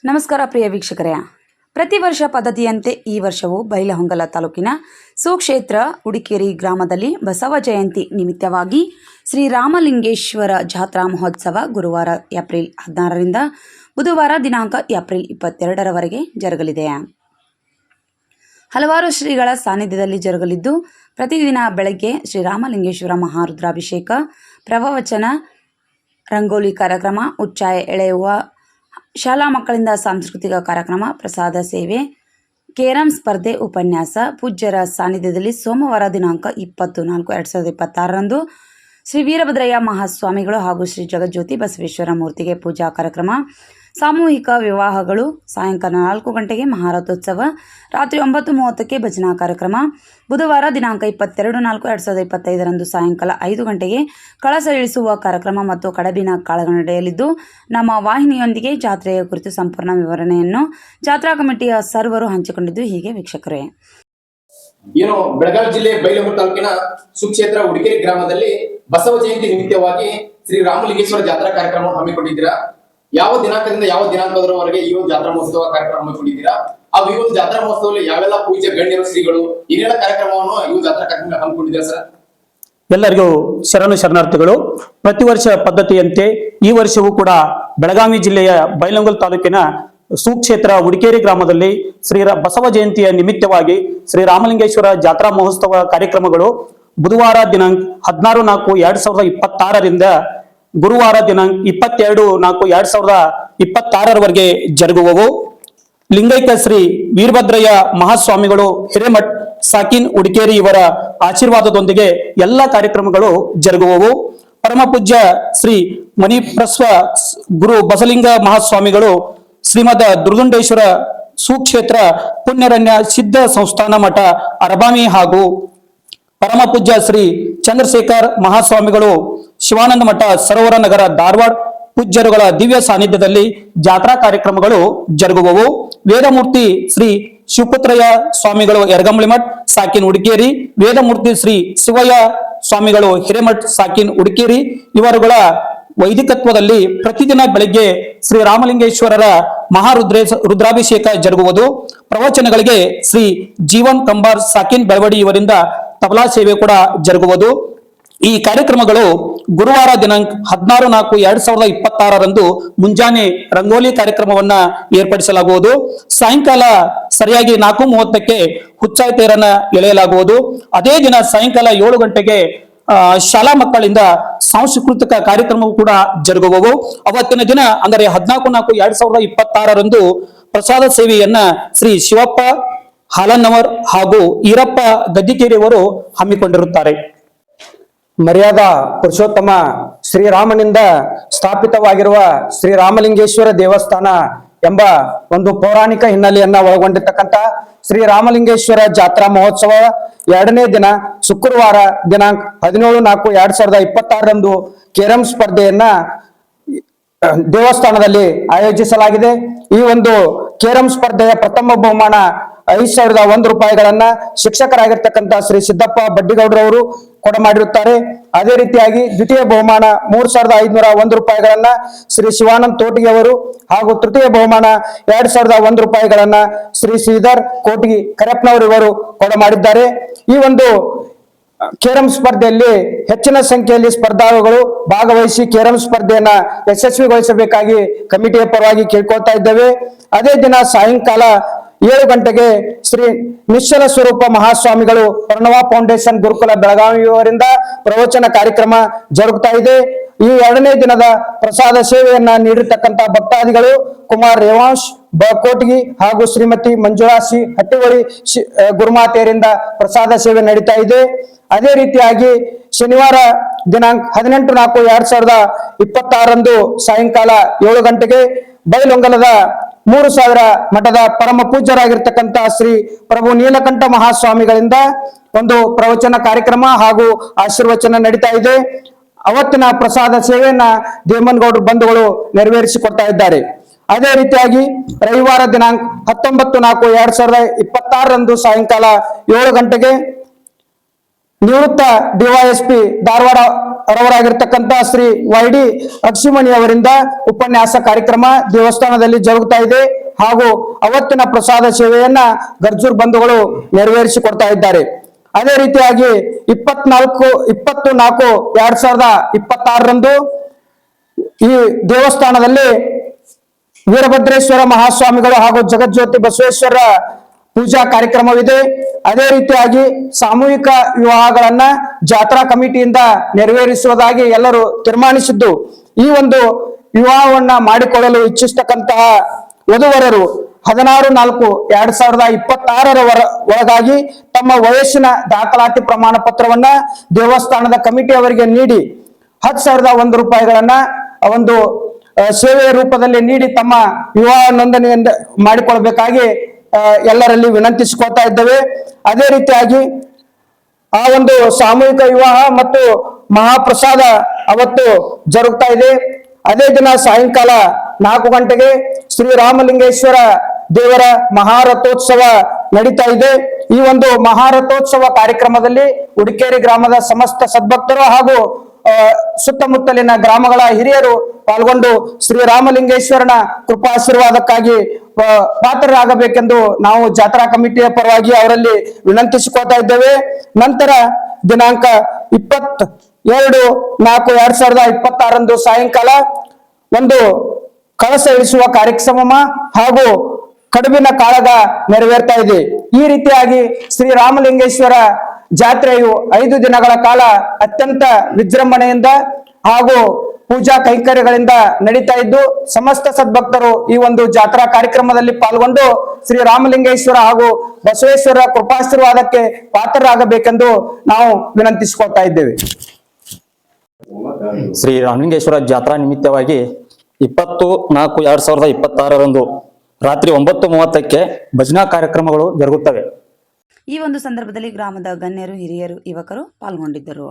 ನಮಸ್ಕಾರ ಪ್ರಿಯ ವೀಕ್ಷಕರೇ, ಪ್ರತಿ ವರ್ಷ ಪದ್ಧತಿಯಂತೆ ಈ ವರ್ಷವೂ ಬೈಲಹೊಂಗಲ ತಾಲೂಕಿನ ಸುಕ್ಷೇತ್ರ ಉಡಿಕೇರಿ ಗ್ರಾಮದಲ್ಲಿ ಬಸವ ಜಯಂತಿ ನಿಮಿತ್ತವಾಗಿ ಶ್ರೀರಾಮಲಿಂಗೇಶ್ವರ ಜಾತ್ರಾ ಮಹೋತ್ಸವ ಗುರುವಾರ ಏಪ್ರಿಲ್ 16ರಿಂದ ಬುಧವಾರ ದಿನಾಂಕ ಏಪ್ರಿಲ್ 22ರವರೆಗೆ ಜರುಗಲಿದೆ. ಹಲವಾರು ಶ್ರೀಗಳ ಸಾನ್ನಿಧ್ಯದಲ್ಲಿ ಜರುಗಲಿದ್ದು, ಪ್ರತಿದಿನ ಬೆಳಗ್ಗೆ ಶ್ರೀರಾಮಲಿಂಗೇಶ್ವರ ಮಹಾರುದ್ರಾಭಿಷೇಕ, ಪ್ರವಚನ, ರಂಗೋಲಿ ಕಾರ್ಯಕ್ರಮ, ಉಚ್ಚಾಯ ಎಳೆಯುವ, ಶಾಲಾ ಮಕ್ಕಳಿಂದ ಸಾಂಸ್ಕೃತಿಕ ಕಾರ್ಯಕ್ರಮ, ಪ್ರಸಾದ ಸೇವೆ, ಕೇರಂ ಸ್ಪರ್ಧೆ, ಉಪನ್ಯಾಸ, ಪೂಜ್ಯರ ಸಾನ್ನಿಧ್ಯದಲ್ಲಿ ಸೋಮವಾರ ದಿನಾಂಕ 20/4/2026ರಂದು ಶ್ರೀ ವೀರಭದ್ರಯ್ಯ ಮಹಾಸ್ವಾಮಿಗಳು ಹಾಗೂ ಶ್ರೀ ಜಗಜ್ಯೋತಿ ಬಸವೇಶ್ವರ ಮೂರ್ತಿಗೆ ಪೂಜಾ ಕಾರ್ಯಕ್ರಮ, ಸಾಮೂಹಿಕ ವಿವಾಹಗಳು, ಸಾಯಂಕಾಲ 4 ಗಂಟೆಗೆ ಮಹಾರಥೋತ್ಸವ, ರಾತ್ರಿ 9:30ಕ್ಕೆ ಭಜನಾ ಕಾರ್ಯಕ್ರಮ, ಬುಧವಾರ ದಿನಾಂಕ 22/4/2025ರಂದು ಸಾಯಂಕಾಲ 5 ಗಂಟೆಗೆ ಕಳಸ ಇಳಿಸುವ ಕಾರ್ಯಕ್ರಮ ಮತ್ತು ಕಡಬಿನ ಕಾಳಗ ನಡೆಯಲಿದ್ದು, ನಮ್ಮ ವಾಹಿನಿಯೊಂದಿಗೆ ಜಾತ್ರೆಯ ಕುರಿತು ಸಂಪೂರ್ಣ ವಿವರಣೆಯನ್ನು ಜಾತ್ರಾ ಕಮಿಟಿಯ ಸರ್ವರು ಹಂಚಿಕೊಂಡಿದ್ದು ಹೀಗೆ ವೀಕ್ಷಕರೇ. ಏನು ಬೆಳಗಾವಿ ಜಿಲ್ಲೆ ಬೈಲಹೊಂಗಲ ತಾಲೂಕಿನ ಸುಕ್ಷೇತ್ರ ಉಡಿಕೇರಿ ಗ್ರಾಮದಲ್ಲಿ ಬಸವ ಜಯಂತಿ ನಿಮಿತ್ತವಾಗಿ ಶ್ರೀ ರಾಮಲಿಂಗೇಶ್ವರ ಜಾತ್ರಾ ಕಾರ್ಯಕ್ರಮ ಹಮ್ಮಿಕೊಂಡಿದ್ದೀರಾ? ಯಾವ ದಿನಾಂಕದಿಂದ ಯಾವ ದಿನಾಂಕದವರೆಗೆ ಈ ಒಂದು ಜಾತ್ರಾ ಮಹೋತ್ಸವ ಕಾರ್ಯಕ್ರಮ ಹಮ್ಮಿಕೊಂಡಿದ್ದೀರಾ? ಹಾಗೂ ಈ ಒಂದು ಜಾತ್ರಾ ಮಹೋತ್ಸವದಲ್ಲಿ ಯಾವೆಲ್ಲ ಪೂಜ್ಯ ಗಣ್ಯರು ಶ್ರೀಗಳು ಏನೆಲ್ಲ ಕಾರ್ಯಕ್ರಮವನ್ನು ಈ ಒಂದು ಜಾತ್ರಾ ಕಾರ್ಯಕ್ರಮ ಹಮ್ಮಿಕೊಂಡಿದ್ದೀರಾ ಸರ್? ಎಲ್ಲರಿಗೂ ಶರಣಾರ್ಥಿಗಳು. ಪ್ರತಿ ವರ್ಷ ಪದ್ಧತಿಯಂತೆ ಈ ವರ್ಷವೂ ಕೂಡ ಬೆಳಗಾವಿ ಜಿಲ್ಲೆಯ ಬೈಲಹೊಂಗಲ ತಾಲೂಕಿನ ಸುಕ್ಷೇತ್ರ ಉಡಿಕೇರಿ ಗ್ರಾಮದಲ್ಲಿ ಬಸವ ಜಯಂತಿಯ ನಿಮಿತ್ತವಾಗಿ ಶ್ರೀರಾಮಲಿಂಗೇಶ್ವರ ಜಾತ್ರಾ ಮಹೋತ್ಸವ ಕಾರ್ಯಕ್ರಮಗಳು ಬುಧವಾರ ದಿನಾಂಕ 16/4/2026ರಿಂದ ಗುರುವಾರ ದಿನಾಂಕ 22/4/2026ರವರೆಗೆ ಜರುಗುವವು. ಲಿಂಗೈಕ್ಯ ಶ್ರೀ ವೀರಭದ್ರಯ್ಯ ಮಹಾಸ್ವಾಮಿಗಳು ಹಿರೇಮಠ್ ಸಾಕಿನ್ ಉಡಿಕೇರಿ ಇವರ ಆಶೀರ್ವಾದದೊಂದಿಗೆ ಎಲ್ಲ ಕಾರ್ಯಕ್ರಮಗಳು ಜರುಗುವವು. ಪರಮ ಪೂಜ್ಯ ಶ್ರೀ ಮಣಿಪ್ರಸ್ವ ಗುರು ಬಸಲಿಂಗ ಮಹಾಸ್ವಾಮಿಗಳು ಶ್ರೀಮದ್ ದುರ್ಗುಂಡೇಶ್ವರ ಸುಕ್ಷೇತ್ರ ಪುಣ್ಯರಣ್ಯ ಸಿದ್ಧ ಸಂಸ್ಥಾನ ಮಠ ಅರಬಾಮಿ ಹಾಗೂ ಪರಮ ಪೂಜ್ಯ ಶ್ರೀ ಚಂದ್ರಶೇಖರ್ ಮಹಾಸ್ವಾಮಿಗಳು ಶಿವಾನಂದ ಮಠ ಸರೋವರ ನಗರ ಧಾರವಾಡ ಪೂಜ್ಯರುಗಳ ದಿವ್ಯ ಸಾನ್ನಿಧ್ಯದಲ್ಲಿ ಜಾತ್ರಾ ಕಾರ್ಯಕ್ರಮಗಳು ಜರುಗುವವು. ವೇದಮೂರ್ತಿ ಶ್ರೀ ಶಿವಪುತ್ರಯ್ಯ ಸ್ವಾಮಿಗಳು ಯರಗಂಬಳಿಮಠ್ ಸಾಕಿನ್ ಉಡಿಕೇರಿ, ವೇದಮೂರ್ತಿ ಶ್ರೀ ಶಿವಯ್ಯ ಸ್ವಾಮಿಗಳು ಹಿರೇಮಠ್ ಸಾಕಿನ್ ಉಡಿಕೇರಿ ಇವರುಗಳ ವೈದಿಕತ್ವದಲ್ಲಿ ಪ್ರತಿದಿನ ಬೆಳಗ್ಗೆ ಶ್ರೀ ರಾಮಲಿಂಗೇಶ್ವರರ ರುದ್ರಾಭಿಷೇಕ ಜರುಗುವುದು. ಪ್ರವಚನಗಳಿಗೆ ಶ್ರೀ ಜೀವನ್ ಕಂಬಾರ್ ಸಾಕಿನ್ ಬೆಳವಡಿ ಇವರಿಂದ ತಬಲಾ ಸೇವೆ ಕೂಡ ಜರುಗುವುದು. ಈ ಕಾರ್ಯಕ್ರಮಗಳು ಗುರುವಾರ ದಿನಾಂಕ 16/4/2026ರಂದು ಮುಂಜಾನೆ ರಂಗೋಲಿ ಕಾರ್ಯಕ್ರಮವನ್ನ ಏರ್ಪಡಿಸಲಾಗುವುದು. ಸಾಯಂಕಾಲ ಸರಿಯಾಗಿ 4:30ಕ್ಕೆ ಹುಚ್ಚಾಯ ತೇರನ್ನ ಎಳೆಯಲಾಗುವುದು. ಅದೇ ದಿನ ಸಾಯಂಕಾಲ 7 ಗಂಟೆಗೆ ಶಾಲಾ ಮಕ್ಕಳಿಂದ ಸಾಂಸ್ಕೃತಿಕ ಕಾರ್ಯಕ್ರಮವು ಕೂಡ ಜರುಗುವವು. ಅವತ್ತಿನ ದಿನ ಅಂದರೆ 14/4/2026ರಂದು ಪ್ರಸಾದ ಸೇವೆಯನ್ನ ಶ್ರೀ ಶಿವಪ್ಪ ಹಾಲನ್ನವರ್ ಹಾಗೂ ಈರಪ್ಪ ಗದ್ದಿಕೇರಿಯವರು ಹಮ್ಮಿಕೊಂಡಿರುತ್ತಾರೆ. ಮರ್ಯಾದಾ ಪುರುಷೋತ್ತಮ ಶ್ರೀರಾಮನಿಂದ ಸ್ಥಾಪಿತವಾಗಿರುವ ಶ್ರೀರಾಮಲಿಂಗೇಶ್ವರ ದೇವಸ್ಥಾನ ಎಂಬ ಒಂದು ಪೌರಾಣಿಕ ಹಿನ್ನೆಲೆಯನ್ನ ಒಳಗೊಂಡಿರ್ತಕ್ಕಂಥ ಶ್ರೀರಾಮಲಿಂಗೇಶ್ವರ ಜಾತ್ರಾ ಮಹೋತ್ಸವ 2ನೇ ದಿನ ಶುಕ್ರವಾರ ದಿನಾಂಕ 17/4/2026ರಂದು ಕೇರಂ ಸ್ಪರ್ಧೆಯನ್ನ ದೇವಸ್ಥಾನದಲ್ಲಿ ಆಯೋಜಿಸಲಾಗಿದೆ. ಈ ಒಂದು ಕೇರಂ ಸ್ಪರ್ಧೆಯ ಪ್ರಥಮ ಬಹುಮಾನ 5,001 ರೂಪಾಯಿಗಳನ್ನ ಶಿಕ್ಷಕರಾಗಿರ್ತಕ್ಕಂಥ ಶ್ರೀ ಸಿದ್ದಪ್ಪ ಬಡ್ಡಿಗೌಡರವರು ಕೊಡಮಾಡಿರುತ್ತಾರೆ. ಅದೇ ರೀತಿಯಾಗಿ ದ್ವಿತೀಯ ಬಹುಮಾನ 3,501 ರೂಪಾಯಿಗಳನ್ನ ಶ್ರೀ ಶಿವಾನಂದ್ ತೋಟಿಗೆ ಅವರು ಹಾಗೂ ತೃತೀಯ ಬಹುಮಾನ 2,001 ರೂಪಾಯಿಗಳನ್ನ ಶ್ರೀ ಶ್ರೀಧರ್ ಕೋಟಿಗಿ ಕರೆಪ್ನವರು ಇವರು ಕೊಡಮಾಡಿದ್ದಾರೆ. ಈ ಒಂದು ಕೇರಂ ಸ್ಪರ್ಧೆಯಲ್ಲಿ ಹೆಚ್ಚಿನ ಸಂಖ್ಯೆಯಲ್ಲಿ ಸ್ಪರ್ಧಾಳುಗಳು ಭಾಗವಹಿಸಿ ಕೇರಂ ಸ್ಪರ್ಧೆಯನ್ನ ಯಶಸ್ವಿಗೊಳಿಸಬೇಕಾಗಿ ಕಮಿಟಿಯ ಪರವಾಗಿ ಕೇಳ್ಕೊಳ್ತಾ ಇದ್ದೇವೆ. ಅದೇ ದಿನ ಸಾಯಂಕಾಲ 7 ಗಂಟೆಗೆ ಶ್ರೀ ನಿಶ್ಚಲ ಸ್ವರೂಪ ಮಹಾಸ್ವಾಮಿಗಳು ಪ್ರಣವ ಫೌಂಡೇಶನ್ ಗುರುಕುಲ ಬೆಳಗಾವಿಯವರಿಂದ ಪ್ರವಚನ ಕಾರ್ಯಕ್ರಮ ಜರುಗುತ್ತಾ ಇದೆ. ಈ 2ನೇ ದಿನದ ಪ್ರಸಾದ ಸೇವೆಯನ್ನ ನೀಡಿರ್ತಕ್ಕಂಥ ಭಕ್ತಾದಿಗಳು ಕುಮಾರ್ ರೇವಾಂಶ್ ಕೋಟಗಿ ಹಾಗೂ ಶ್ರೀಮತಿ ಮಂಜುಳಾಸಿ ಹಟ್ಟಿವಳಿ ಗುರುಮಾತೆಯರಿಂದ ಪ್ರಸಾದ ಸೇವೆ ನಡೀತಾ ಇದೆ. ಅದೇ ರೀತಿಯಾಗಿ ಶನಿವಾರ ದಿನಾಂಕ 18/4/2026ರಂದು ಸಾಯಂಕಾಲ 7 ಗಂಟೆಗೆ ಬೈಲಹೊಂಗಲದ 3000 ಮಠದ ಪರಮ ಪೂಜ್ಯರಾಗಿರ್ತಕ್ಕಂಥ ಶ್ರೀ ಪ್ರಭು ನೀಲಕಂಠ ಮಹಾಸ್ವಾಮಿಗಳಿಂದ ಒಂದು ಪ್ರವಚನ ಕಾರ್ಯಕ್ರಮ ಹಾಗೂ ಆಶೀರ್ವಚನ ನಡೀತಾ ಇದೆ. ಅವತ್ತಿನ ಪ್ರಸಾದ ಸೇವೆಯನ್ನ ದೇಮನಗೌಡರ ಬಂಧುಗಳು ನೆರವೇರಿಸಿಕೊಡ್ತಾ ಇದ್ದಾರೆ. ಅದೇ ರೀತಿಯಾಗಿ ರವಿವಾರ ದಿನಾಂಕ 19/4/2026ರಂದು ಸಾಯಂಕಾಲ 7 ಗಂಟೆಗೆ ನಿವೃತ್ತ ಡಿವೈಎಸ್ಪಿ ಧಾರವಾಡ ರವರಾಗಿರ್ತಕ್ಕಂಥ ಶ್ರೀ YD ಅಕ್ಷಿಮಣಿ ಅವರಿಂದ ಉಪನ್ಯಾಸ ಕಾರ್ಯಕ್ರಮ ದೇವಸ್ಥಾನದಲ್ಲಿ ಜರುಗುತ್ತಾ ಇದೆ ಹಾಗೂ ಅವತ್ತಿನ ಪ್ರಸಾದ ಸೇವೆಯನ್ನ ಗರ್ಜೂರ್ ಬಂಧುಗಳು ನೆರವೇರಿಸಿಕೊಡ್ತಾ ಇದ್ದಾರೆ. ಅದೇ ರೀತಿಯಾಗಿ 24/2026 ಈ ದೇವಸ್ಥಾನದಲ್ಲಿ ವೀರಭದ್ರೇಶ್ವರ ಮಹಾಸ್ವಾಮಿಗಳು ಹಾಗೂ ಜಗಜ್ಯೋತಿ ಬಸವೇಶ್ವರ ಪೂಜಾ ಕಾರ್ಯಕ್ರಮವಿದೆ. ಅದೇ ರೀತಿಯಾಗಿ ಸಾಮೂಹಿಕ ವಿವಾಹಗಳನ್ನ ಜಾತ್ರಾ ಕಮಿಟಿಯಿಂದ ನೆರವೇರಿಸುವುದಾಗಿ ಎಲ್ಲರೂ ತೀರ್ಮಾನಿಸಿದ್ದು, ಈ ಒಂದು ವಿವಾಹವನ್ನ ಮಾಡಿಕೊಳ್ಳಲು ಇಚ್ಛಿಸತಕ್ಕಂತಹ ವಧುವರರು 16/4/2026 ಒಳಗಾಗಿ ತಮ್ಮ ವಯಸ್ಸಿನ ದಾಖಲಾತಿ ಪ್ರಮಾಣ ಪತ್ರವನ್ನ ದೇವಸ್ಥಾನದ ಕಮಿಟಿ ಅವರಿಗೆ ನೀಡಿ 10,001 ರೂಪಾಯಿಗಳನ್ನ ಒಂದು ಸೇವೆಯ ರೂಪದಲ್ಲಿ ನೀಡಿ ತಮ್ಮ ವಿವಾಹ ನೋಂದಣಿಯಿಂದ ಮಾಡಿಕೊಳ್ಬೇಕಾಗಿ ಎಲ್ಲರಲ್ಲಿ ವಿನಂತಿಸಿಕೊಳ್ತಾ ಇದ್ದೇವೆ. ಅದೇ ರೀತಿಯಾಗಿ ಆ ಒಂದು ಸಾಮೂಹಿಕ ವಿವಾಹ ಮತ್ತು ಮಹಾಪ್ರಸಾದ ಅವತ್ತು ಜರುಗ್ತಾ ಇದೆ. ಅದೇ ದಿನ ಸಾಯಂಕಾಲ 4 ಗಂಟೆಗೆ ಶ್ರೀರಾಮಲಿಂಗೇಶ್ವರ ದೇವರ ಮಹಾರಥೋತ್ಸವ ನಡೀತಾ ಇದೆ. ಈ ಒಂದು ಮಹಾರಥೋತ್ಸವ ಕಾರ್ಯಕ್ರಮದಲ್ಲಿ ಉಡಿಕೇರಿ ಗ್ರಾಮದ ಸಮಸ್ತ ಸದ್ಭಕ್ತರು ಹಾಗೂ ಸುತ್ತಮುತ್ತಲಿನ ಗ್ರಾಮಗಳ ಹಿರಿಯರು ಪಾಲ್ಗೊಂಡು ಶ್ರೀರಾಮಲಿಂಗೇಶ್ವರನ ಕೃಪಾಶೀರ್ವಾದಕ್ಕಾಗಿ ಪಾತ್ರರಾಗಬೇಕೆಂದು ನಾವು ಜಾತ್ರಾ ಕಮಿಟಿಯ ಪರವಾಗಿ ಅವರಲ್ಲಿ ವಿನಂತಿಸಿಕೊಳ್ತಾ ಇದ್ದೇವೆ. ನಂತರ ದಿನಾಂಕ 22/4/2026 ಸಾಯಂಕಾಲ ಒಂದು ಕಳಸ ಇಳಿಸುವ ಕಾರ್ಯಕ್ರಮ ಹಾಗೂ ಕಡುಬಿನ ಕಾಳಗ ನೆರವೇರ್ತಾ ಇದೆ. ಈ ರೀತಿಯಾಗಿ ಶ್ರೀರಾಮಲಿಂಗೇಶ್ವರ ಜಾತ್ರೆಯು 5 ದಿನಗಳ ಕಾಲ ಅತ್ಯಂತ ವಿಜೃಂಭಣೆಯಿಂದ ಹಾಗೂ ಪೂಜಾ ಕೈಂಕರ್ಯಗಳಿಂದ ನಡೀತಾ ಇದ್ದು, ಸಮಸ್ತ ಸದ್ಭಕ್ತರು ಈ ಒಂದು ಜಾತ್ರಾ ಕಾರ್ಯಕ್ರಮದಲ್ಲಿ ಪಾಲ್ಗೊಂಡು ಶ್ರೀರಾಮಲಿಂಗೇಶ್ವರ ಹಾಗೂ ಬಸವೇಶ್ವರ ಕೃಪಾಶೀರ್ವಾದಕ್ಕೆ ಪಾತ್ರರಾಗಬೇಕೆಂದು ನಾವು ವಿನಂತಿಸಿಕೊಳ್ತಾ ಇದ್ದೇವೆ. ಶ್ರೀ ರಾಮಲಿಂಗೇಶ್ವರ ಜಾತ್ರಾ ನಿಮಿತ್ತವಾಗಿ 20/4/2026 ರಾತ್ರಿ 9:30ಕ್ಕೆ ಭಜನಾ ಕಾರ್ಯಕ್ರಮಗಳು ಜರುಗುತ್ತವೆ. ಈ ಒಂದು ಸಂದರ್ಭದಲ್ಲಿ ಗ್ರಾಮದ ಗಣ್ಯರು, ಹಿರಿಯರು, ಯುವಕರು ಪಾಲ್ಗೊಂಡಿದ್ದರು.